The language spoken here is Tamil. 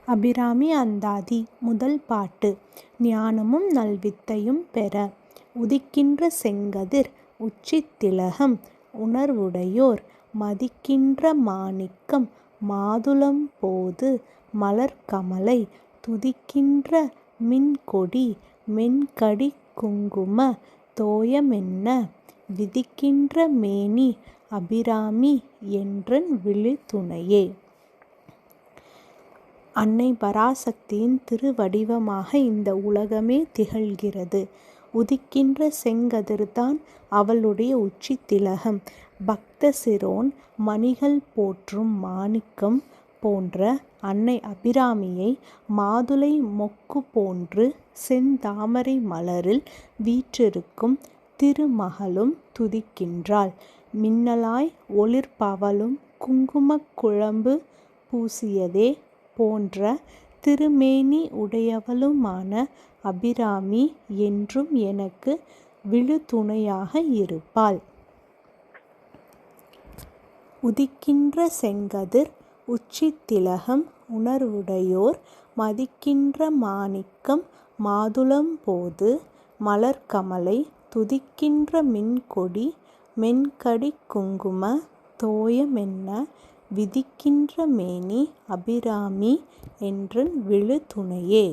அபிராமி அந்தாதி. முதல் பாட்டு. ஞானமும் நல்வித்தையும் பெற. உதிக்கின்ற செங்கதிர் உச்சித் திலகம் உணர்வுடையோர் மதிக்கின்ற மாணிக்கம் மாதுளம் போது மலர்க்கமலை துதிக்கின்ற மின்கொடி மென்கடிக் குங்கும தோயமென்ன விதிக்கின்ற மேனி அபிராமி என்றன் விழுத்துணையே. அன்னை பராசக்தியின் திருவடிவமாக இந்த உலகமே திகழ்கிறது. உதிக்கின்ற செங்கதிர்தான் அவளுடைய உச்சித் திலகம். பக்த சிரோன் மணிகள் போற்றும் மாணிக்கம் போன்ற அன்னை அபிராமியை மாதுளை மொக்கு போன்று செந்தாமரை மலரில் வீற்றிருக்கும் திருமகளும் துதிக்கின்றாள். மின்னலாய் ஒளிர்பவளும் குங்குமக் குழம்பு பூசியதே போன்ற திருமேனி உடையவளுமான அபிராமி என்றும் எனக்கு விழுத்துணையாக இருப்பாள். உதிக்கின்ற செங்கதிர் உச்சித் திலகம் உணர்வுடையோர் மதிக்கின்ற மாணிக்கம் மாதுளம் போது மலர்க்கமலை துதிக்கின்ற மின்கொடி மென்கடிக் குங்கும தோயமென்ன விதிக்கின்ற மேனி அபிராமி என்றன் விழுத்துணையே.